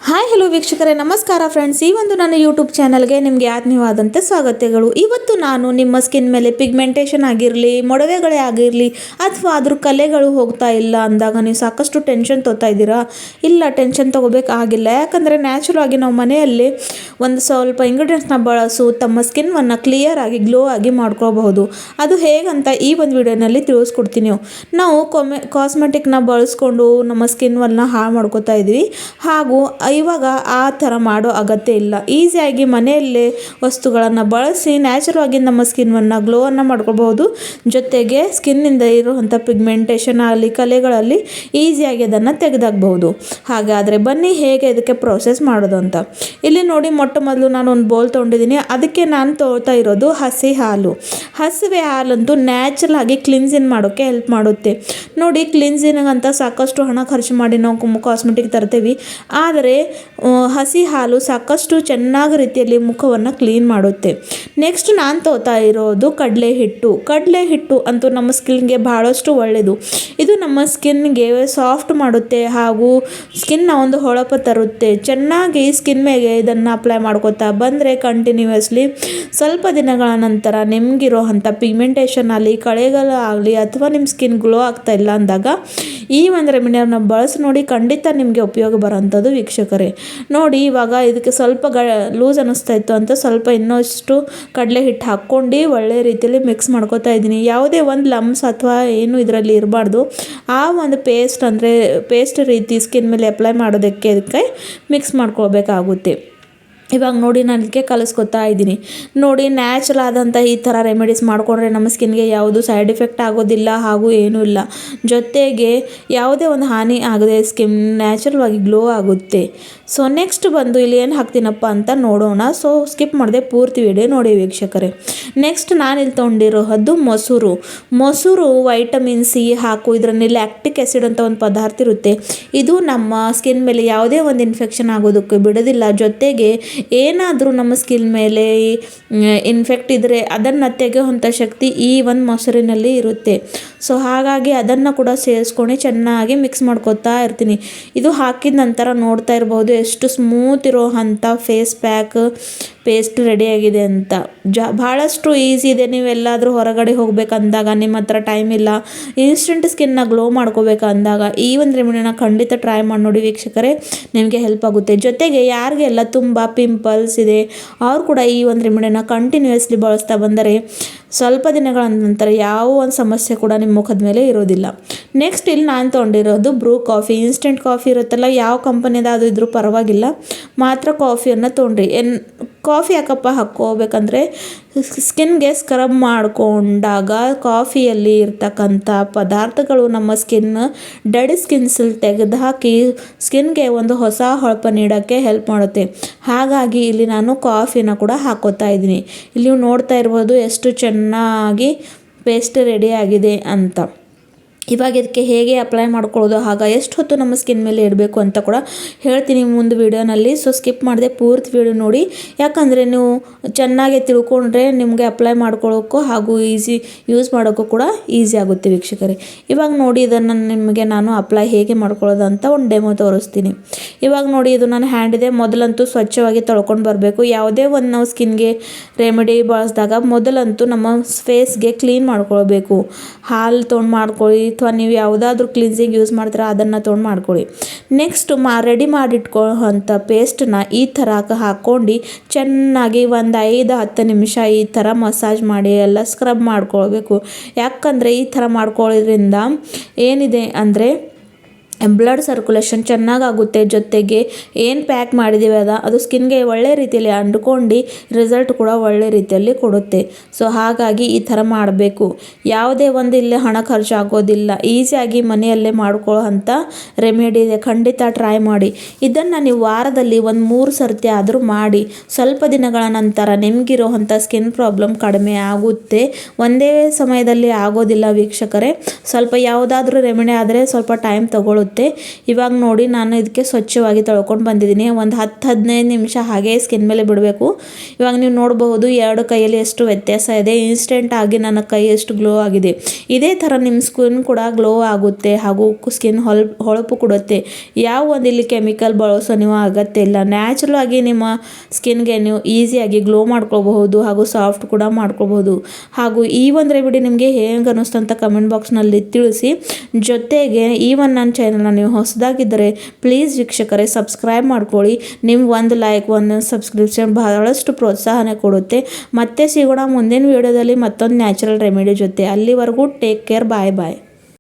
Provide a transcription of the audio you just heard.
Hi hello ವೀಕ್ಷಕರೇ, ನಮಸ್ಕಾರ friends. ಈ ಒಂದು ನನ್ನ ಯೂಟ್ಯೂಬ್ ಚಾನಲ್ಗೆ ನಿಮಗೆ ಆತ್ಮೀಯವಾದಂಥ ಸ್ವಾಗತಗಳು. ಇವತ್ತು ನಾನು ನಿಮ್ಮ ಸ್ಕಿನ್ ಮೇಲೆ ಪಿಗ್ಮೆಂಟೇಷನ್ ಆಗಿರಲಿ, ಮೊಡವೆಗಳೇ ಆಗಿರಲಿ, ಅಥವಾ ಅದ್ರ ಕಲೆಗಳು ಹೋಗ್ತಾ ಇಲ್ಲ ಅಂದಾಗ ನೀವು ಸಾಕಷ್ಟು ಟೆನ್ಷನ್ ತೊಗೊತಾ ಇದ್ದೀರಾ. ಇಲ್ಲ, ಟೆನ್ಷನ್ ತೊಗೋಬೇಕಾಗಿಲ್ಲ. ಯಾಕಂದರೆ ನ್ಯಾಚುರಲ್ ಆಗಿ ನಾವು ಮನೆಯಲ್ಲಿ ಒಂದು ಸ್ವಲ್ಪ ಇಂಗ್ರೀಡಿಯೆಂಟ್ಸ್ನ ಬಳಸು ತಮ್ಮ ಸ್ಕಿನ್ನನ್ನು ಕ್ಲಿಯರ್ ಆಗಿ ಗ್ಲೋ ಆಗಿ ಮಾಡ್ಕೋಬಹುದು. ಅದು ಹೇಗಂತ ಈ ಒಂದು ವಿಡಿಯೋನಲ್ಲಿ ತಿಳಿಸ್ಕೊಡ್ತೀನಿ. ನಾವು ಕಾಸ್ಮೆಟಿಕ್ನ ಬಳಸ್ಕೊಂಡು ನಮ್ಮ ಸ್ಕಿನ್ನನ್ನು ಹಾಳು ಮಾಡ್ಕೋತಾ ಇದ್ವಿ. ಹಾಗೂ ಇವಾಗ ಆ ಥರ ಮಾಡೋ ಅಗತ್ಯ ಇಲ್ಲ. ಈಸಿಯಾಗಿ ಮನೆಯಲ್ಲೇ ವಸ್ತುಗಳನ್ನು ಬಳಸಿ ನ್ಯಾಚುರಲ್ ಆಗಿ ನಮ್ಮ ಸ್ಕಿನ್ನನ್ನು ಗ್ಲೋವನ್ನು ಮಾಡ್ಕೊಳ್ಬಹುದು. ಜೊತೆಗೆ ಸ್ಕಿನ್ನಿಂದ ಇರುವಂಥ ಪಿಗ್ಮೆಂಟೇಷನ್ ಆಗಲಿ, ಕಲೆಗಳಲ್ಲಿ ಈಸಿಯಾಗಿ ಅದನ್ನು ತೆಗೆದಾಕಬಹುದು. ಹಾಗಾದರೆ ಬನ್ನಿ ಹೇಗೆ ಇದಕ್ಕೆ ಪ್ರೊಸೆಸ್ ಮಾಡೋದು ಅಂತ. ಇಲ್ಲಿ ನೋಡಿ, ಮೊಟ್ಟ ಮೊದಲು ನಾನು ಒಂದು ಬೌಲ್ ತೊಗೊಂಡಿದ್ದೀನಿ. ಅದಕ್ಕೆ ನಾನು ತೊಗೊಳ್ತಾ ಇರೋದು ಹಸಿ ಹಾಲು. ಹಸಿವೆ ಹಾಲಂತೂ ನ್ಯಾಚುರಲ್ ಆಗಿ ಕ್ಲಿನ್ಸಿಂಗ್ ಮಾಡೋಕ್ಕೆ ಹೆಲ್ಪ್ ಮಾಡುತ್ತೆ. ನೋಡಿ, ಕ್ಲಿನ್ಸಿಂಗ್ ಅಂತ ಸಾಕಷ್ಟು ಹಣ ಖರ್ಚು ಮಾಡಿ ನಾವು ಕಾಸ್ಮೆಟಿಕ್ ತರ್ತೀವಿ. ಆದರೆ ಹಸಿ ಹಾಲು ಸಾಕಷ್ಟು ಚೆನ್ನಾಗಿ ರೀತಿಯಲ್ಲಿ ಮುಖವನ್ನು ಕ್ಲೀನ್ ಮಾಡುತ್ತೆ. ನೆಕ್ಸ್ಟ್ ನಾನು ತೊಗೊತಾ ಇರೋದು ಕಡಲೆ ಹಿಟ್ಟು ಅಂತೂ ನಮ್ಮ ಸ್ಕಿನ್ಗೆ ಬಹಳಷ್ಟು ಒಳ್ಳೆಯದು. ಇದು ನಮ್ಮ ಸ್ಕಿನ್ಗೆ ಸಾಫ್ಟ್ ಮಾಡುತ್ತೆ ಹಾಗೂ ಸ್ಕಿನ್ನ ಒಂದು ಹೊಳಪು ತರುತ್ತೆ. ಚೆನ್ನಾಗಿ ಸ್ಕಿನ್ ಮೇಲೆ ಇದನ್ನು ಅಪ್ಲೈ ಮಾಡ್ಕೋತಾ ಬಂದರೆ ಕಂಟಿನ್ಯೂಯಸ್ಲಿ ಸ್ವಲ್ಪ ದಿನಗಳ ನಂತರ ನಿಮಗಿರೋ ಅಂಥ ಪಿಗ್ಮೆಂಟೇಷನ್ ಆಗಲಿ, ಕಳೆಗಳಾಗಲಿ, ಅಥವಾ ನಿಮ್ಮ ಸ್ಕಿನ್ ಗ್ಲೋ ಆಗ್ತಾ ಇಲ್ಲ ಅಂದಾಗ ಈ ಒಂದು ರೆಮಿಡಿಯನ್ನು ಬಳಸಿ ನೋಡಿ, ಖಂಡಿತ ನಿಮಗೆ ಉಪಯೋಗ ಬರೋಂಥದ್ದು ವೀಕ್ಷಕರೇ. ನೋಡಿ, ಇವಾಗ ಇದಕ್ಕೆ ಸ್ವಲ್ಪ ಲೂಸ್ ಅನ್ನಿಸ್ತಾ ಇತ್ತು ಅಂತ ಸ್ವಲ್ಪ ಇನ್ನಷ್ಟು ಕಡಲೆ ಹಿಟ್ಟು ಹಾಕ್ಕೊಂಡು ಒಳ್ಳೆ ರೀತಿಯಲ್ಲಿ ಮಿಕ್ಸ್ ಮಾಡ್ಕೋತಾ ಇದ್ದೀನಿ. ಯಾವುದೇ ಒಂದು ಲಮ್ಸ್ ಅಥವಾ ಏನು ಇದರಲ್ಲಿ ಇರಬಾರ್ದು. ಆ ಒಂದು ಪೇಸ್ಟ್ ರೀತಿ ಸ್ಕಿನ್ ಮೇಲೆ ಅಪ್ಲೈ ಮಾಡೋದಕ್ಕೆ ಇದಕ್ಕೆ ಮಿಕ್ಸ್ ಮಾಡ್ಕೊಳ್ಬೇಕಾಗುತ್ತೆ. ಇವಾಗ ನೋಡಿ, ನಾನು ಇದಕ್ಕೆ ಕಲಿಸ್ಕೊತಾ ಇದ್ದೀನಿ. ನೋಡಿ, ನ್ಯಾಚುರಲ್ ಆದಂಥ ಈ ಥರ ರೆಮಿಡೀಸ್ ಮಾಡಿಕೊಂಡ್ರೆ ನಮ್ಮ ಸ್ಕಿನ್ಗೆ ಯಾವುದು ಸೈಡ್ ಎಫೆಕ್ಟ್ ಆಗೋದಿಲ್ಲ ಹಾಗೂ ಏನೂ ಇಲ್ಲ. ಜೊತೆಗೆ ಯಾವುದೇ ಒಂದು ಹಾನಿ ಆಗದೆ ಸ್ಕಿನ್ ನ್ಯಾಚುರಲ್ ಆಗಿ ಗ್ಲೋ ಆಗುತ್ತೆ. ಸೊ ನೆಕ್ಸ್ಟ್ ಬಂದು ಇಲ್ಲಿ ಏನು ಹಾಕ್ತೀನಪ್ಪ ಅಂತ ನೋಡೋಣ. ಸೊ ಸ್ಕಿಪ್ ಮಾಡಿದೆ ಪೂರ್ತಿ ವಿಡಿಯೋ ನೋಡಿ ವೀಕ್ಷಕರೇ. ನೆಕ್ಸ್ಟ್ ನಾನು ಇಲ್ಲಿ ತೊಗೊಂಡಿರೋದು ಮೊಸರು ವೈಟಮಿನ್ ಸಿ ಹಾಕು. ಇದರಲ್ಲಿ ಲ್ಯಾಕ್ಟಿಕ್ ಆ್ಯಸಿಡ್ ಅಂತ ಒಂದು ಪದಾರ್ಥ ಇರುತ್ತೆ. ಇದು ನಮ್ಮ ಸ್ಕಿನ್ ಮೇಲೆ ಯಾವುದೇ ಒಂದು ಇನ್ಫೆಕ್ಷನ್ ಆಗೋದಕ್ಕೆ ಬಿಡೋದಿಲ್ಲ. ಜೊತೆಗೆ ಏನಾದರೂ ನಮ್ಮ ಸ್ಕಿನ್ ಮೇಲೆ ಇನ್ಫೆಕ್ಟ್ ಇದ್ದರೆ ಅದನ್ನು ತೆಗೆಯುವಂಥ ಶಕ್ತಿ ಈ ಒಂದು ಮೊಸರಿನಲ್ಲಿ ಇರುತ್ತೆ. ಸೊ ಹಾಗಾಗಿ ಅದನ್ನು ಕೂಡ ಸೇರಿಸ್ಕೊಂಡು ಚೆನ್ನಾಗಿ ಮಿಕ್ಸ್ ಮಾಡ್ಕೊತಾ ಇರ್ತೀನಿ. ಇದು ಹಾಕಿದ ನಂತರ ನೋಡ್ತಾ ಇರ್ಬೋದು ಎಷ್ಟು ಸ್ಮೂತ್ ಇರೋ ಅಂಥ ಪೇಸ್ಟ್ ರೆಡಿಯಾಗಿದೆ ಅಂತ. ಭಾಳಷ್ಟು ಈಸಿ ಇದೆ. ನೀವೆಲ್ಲಾದರೂ ಹೊರಗಡೆ ಹೋಗ್ಬೇಕಂದಾಗ, ನಿಮ್ಮ ಹತ್ರ ಟೈಮ್ ಇಲ್ಲ, ಇನ್ಸ್ಟೆಂಟ್ ಸ್ಕಿನ್ನ ಗ್ಲೋ ಮಾಡ್ಕೋಬೇಕಂದಾಗ ಈ ಒಂದು ರೆಮಿಡಿನ ಖಂಡಿತ ಟ್ರೈ ಮಾಡಿ ನೋಡಿ ವೀಕ್ಷಕರೇ, ನಿಮಗೆ ಹೆಲ್ಪ್ ಆಗುತ್ತೆ. ಜೊತೆಗೆ ಯಾರಿಗೆಲ್ಲ ತುಂಬ ಪಿಂಪಲ್ಸ್ ಇದೆ ಅವ್ರು ಕೂಡ ಈ ಒಂದು ರೆಮಿಡಿನ ಕಂಟಿನ್ಯೂಯಸ್ಲಿ ಬಳಸ್ತಾ ಬಂದರೆ ಸ್ವಲ್ಪ ದಿನಗಳ ನಂತರ ಯಾವ ಒಂದು ಸಮಸ್ಯೆ ಕೂಡ ನಿಮ್ಮ ಮುಖದ ಮೇಲೆ ಇರೋದಿಲ್ಲ. ನೆಕ್ಸ್ಟ್ ಇಲ್ಲಿ ನಾನು ತೊಗೊಂಡಿರೋದು ಬ್ರೂ ಕಾಫಿ. ಇನ್ಸ್ಟೆಂಟ್ ಕಾಫಿ ಇರುತ್ತಲ್ಲ, ಯಾವ ಕಂಪನಿದು ಇದ್ರೂ ಪರವಾಗಿಲ್ಲ, ಮಾತ್ರ ಕಾಫಿಯನ್ನು ತೊಗೊಂಡ್ರಿ. ಕಾಫಿ ಯಾಕಪ್ಪ ಹಾಕ್ಕೋಬೇಕಂದ್ರೆ ಸ್ಕಿನ್ಗೆ ಸ್ಕ್ರಬ್ ಮಾಡಿಕೊಂಡಾಗ ಕಾಫಿಯಲ್ಲಿ ಇರ್ತಕ್ಕಂಥ ಪದಾರ್ಥಗಳು ನಮ್ಮ ಡೆಡ್ ಸ್ಕಿನ್ಸಲ್ಲಿ ತೆಗೆದು ಹಾಕಿ ಸ್ಕಿನ್ಗೆ ಒಂದು ಹೊಸ ಹೊಳಪು ನೀಡೋಕ್ಕೆ ಹೆಲ್ಪ್ ಮಾಡುತ್ತೆ. ಹಾಗಾಗಿ ಇಲ್ಲಿ ನಾನು ಕಾಫಿನ ಕೂಡ ಹಾಕೋತಾ ಇದ್ದೀನಿ. ಇಲ್ಲಿ ನೀವು ನೋಡ್ತಾ ಇರ್ಬೋದು ಎಷ್ಟು ಚೆನ್ನಾಗಿ ಪೇಸ್ಟ್ ರೆಡಿ ಆಗಿದೆ ಅಂತ. ಇವಾಗ ಇದಕ್ಕೆ ಹೇಗೆ ಅಪ್ಲೈ ಮಾಡ್ಕೊಳ್ಳೋದು, ಆಗ ಎಷ್ಟು ಹೊತ್ತು ನಮ್ಮ ಸ್ಕಿನ್ ಮೇಲೆ ಇಡಬೇಕು ಅಂತ ಕೂಡ ಹೇಳ್ತೀನಿ ಮುಂದೆ ವೀಡಿಯೋನಲ್ಲಿ. ಸೊ ಸ್ಕಿಪ್ ಮಾಡಿದೆ ಪೂರ್ತಿ ವೀಡಿಯೋ ನೋಡಿ. ಯಾಕಂದರೆ ನೀವು ಚೆನ್ನಾಗಿ ತಿಳ್ಕೊಂಡ್ರೆ ನಿಮಗೆ ಅಪ್ಲೈ ಮಾಡ್ಕೊಳ್ಳೋಕ್ಕೂ ಹಾಗೂ ಯೂಸ್ ಮಾಡೋಕ್ಕೂ ಕೂಡ ಈಸಿ ಆಗುತ್ತೆ ವೀಕ್ಷಕರೇ. ಇವಾಗ ನೋಡಿ, ಇದನ್ನು ನಿಮಗೆ ನಾನು ಅಪ್ಲೈ ಹೇಗೆ ಮಾಡ್ಕೊಳ್ಳೋದು ಅಂತ ಒಂದು ಡೆಮೋ ತೋರಿಸ್ತೀನಿ. ಇವಾಗ ನೋಡಿ, ಇದು ನನ್ನ ಹ್ಯಾಂಡ್ ಇದೆ. ಮೊದಲಂತೂ ಸ್ವಚ್ಛವಾಗಿ ತೊಳ್ಕೊಂಡು ಬರಬೇಕು. ಯಾವುದೇ ಒಂದು ನಾವು ಸ್ಕಿನ್ಗೆ ರೆಮಿಡಿ ಬಳಸಿದಾಗ ಮೊದಲಂತೂ ನಮ್ಮ ಫೇಸ್ಗೆ ಕ್ಲೀನ್ ಮಾಡ್ಕೊಳ್ಬೇಕು. ಹಾಲು ತೊಗೊಂಡು ಮಾಡ್ಕೊಳ್ಳಿ ಅಥವಾ ನೀವು ಯಾವುದಾದ್ರೂ ಕ್ಲಿನ್ಸಿಂಗ್ ಯೂಸ್ ಮಾಡ್ತೀರಾ ಅದನ್ನು ತೊಗೊಂಡು ಮಾಡ್ಕೊಳ್ಳಿ. ನೆಕ್ಸ್ಟ್ ರೆಡಿ ಮಾಡಿಟ್ಕೊಳ್ಳೋಂಥ ಪೇಸ್ಟನ್ನ ಈ ಥರ ಹಾಕ್ಕೊಂಡು ಚೆನ್ನಾಗಿ ಒಂದು 5-10 ನಿಮಿಷ ಈ ಥರ ಮಸಾಜ್ ಮಾಡಿ ಎಲ್ಲ ಸ್ಕ್ರಬ್ ಮಾಡ್ಕೊಳ್ಬೇಕು. ಯಾಕಂದರೆ ಈ ಥರ ಮಾಡ್ಕೊಳ್ಳೋದ್ರಿಂದ ಏನಿದೆ ಅಂದರೆ ಬ್ಲಡ್ ಸರ್ಕ್ಯುಲೇಷನ್ ಚೆನ್ನಾಗಾಗುತ್ತೆ. ಜೊತೆಗೆ ಏನು ಪ್ಯಾಕ್ ಮಾಡಿದ್ದೀವಿ ಅದು ಸ್ಕಿನ್ಗೆ ಒಳ್ಳೆ ರೀತಿಯಲ್ಲಿ ಅಂದ್ಕೊಂಡು ರಿಸಲ್ಟ್ ಕೂಡ ಒಳ್ಳೆ ರೀತಿಯಲ್ಲಿ ಕೊಡುತ್ತೆ. ಸೊ ಹಾಗಾಗಿ ಈ ಥರ ಮಾಡಬೇಕು. ಯಾವುದೇ ಒಂದು ಇಲ್ಲಿ ಹಣ ಖರ್ಚು ಆಗೋದಿಲ್ಲ. ಈಸಿಯಾಗಿ ಮನೆಯಲ್ಲೇ ಮಾಡ್ಕೊಳ್ಳೋ ಅಂಥ ರೆಮಿಡಿ ಇದೆ. ಖಂಡಿತ ಟ್ರೈ ಮಾಡಿ. ಇದನ್ನು ನೀವು ವಾರದಲ್ಲಿ ಒಂದು 3 ಸರ್ತಿ ಆದರೂ ಮಾಡಿ. ಸ್ವಲ್ಪ ದಿನಗಳ ನಂತರ ನಿಮಗಿರೋ ಅಂಥ ಸ್ಕಿನ್ ಪ್ರಾಬ್ಲಮ್ ಕಡಿಮೆ ಆಗುತ್ತೆ. ಒಂದೇ ಸಮಯದಲ್ಲಿ ಆಗೋದಿಲ್ಲ ವೀಕ್ಷಕರೇ. ಸ್ವಲ್ಪ ಯಾವುದಾದ್ರೂ ರೆಮಿಡಿ ಆದರೆ ಸ್ವಲ್ಪ ಟೈಮ್ ತಗೊಳ್ಳುತ್ತೆ. ಆಗುತ್ತೆ. ಇವಾಗ ನೋಡಿ ನಾನು ಇದಕ್ಕೆ ಸ್ವಚ್ಛವಾಗಿ ತೊಳ್ಕೊಂಡು ಬಂದಿದ್ದೀನಿ. ಒಂದು 10-15 ನಿಮಿಷ ಹಾಗೆ ಸ್ಕಿನ್ ಮೇಲೆ ಬಿಡಬೇಕು. ಇವಾಗ ನೀವು ನೋಡಬಹುದು 2 ಕೈಯಲ್ಲಿ ಎಷ್ಟು ವ್ಯತ್ಯಾಸ ಇದೆ. ಇನ್ಸ್ಟೆಂಟ್ ಆಗಿ ನನ್ನ ಕೈ ಎಷ್ಟು ಗ್ಲೋ ಆಗಿದೆ. ಇದೇ ಥರ ನಿಮ್ಮ ಸ್ಕಿನ್ ಕೂಡ ಗ್ಲೋ ಆಗುತ್ತೆ ಹಾಗೂ ಸ್ಕಿನ್ ಹೊಳಪು ಕೊಡುತ್ತೆ. ಯಾವ ಒಂದು ಇಲ್ಲಿ ಕೆಮಿಕಲ್ ಬಳಸೋ ನೀವು ಅಗತ್ಯ ಇಲ್ಲ. ನ್ಯಾಚುರಲ್ ಆಗಿ ನಿಮ್ಮ ಸ್ಕಿನ್ಗೆ ನೀವು ಈಸಿಯಾಗಿ ಗ್ಲೋ ಮಾಡ್ಕೋಬಹುದು ಹಾಗೂ ಸಾಫ್ಟ್ ಕೂಡ ಮಾಡ್ಕೋಬಹುದು. ಹಾಗೂ ಈ ಒಂದು ರೆಮಿಡಿ ನಿಮಗೆ ಹೇಗೆ ಅನ್ನಿಸ್ತು ಅಂತ ಕಮೆಂಟ್ ಬಾಕ್ಸ್ನಲ್ಲಿ ತಿಳಿಸಿ. ಜೊತೆಗೆ ಈ ಒಂದು ನನ್ನ ಚಾನಲ್ನ ನೀವು ಹೊಸದಾಗಿದ್ದರೆ ಪ್ಲೀಸ್ ವೀಕ್ಷಕರೇ ಸಬ್ಸ್ಕ್ರೈಬ್ ಮಾಡ್ಕೊಳ್ಳಿ. ನಿಮ್ಮ ಒಂದು ಲೈಕ್ ಒಂದು ಸಬ್ಸ್ಕ್ರಿಪ್ಷನ್ ಬಹಳಷ್ಟು ಪ್ರೋತ್ಸಾಹನೆ ಕೊಡುತ್ತೆ. ಮತ್ತೆ ಸಿಗೋಣ ಮುಂದಿನ ವಿಡಿಯೋದಲ್ಲಿ ಮತ್ತೊಂದು ನ್ಯಾಚುರಲ್ ರೆಮಿಡಿ ಜೊತೆ. ಅಲ್ಲಿವರೆಗೂ ಟೇಕ್ ಕೇರ್. ಬಾಯ್ ಬಾಯ್.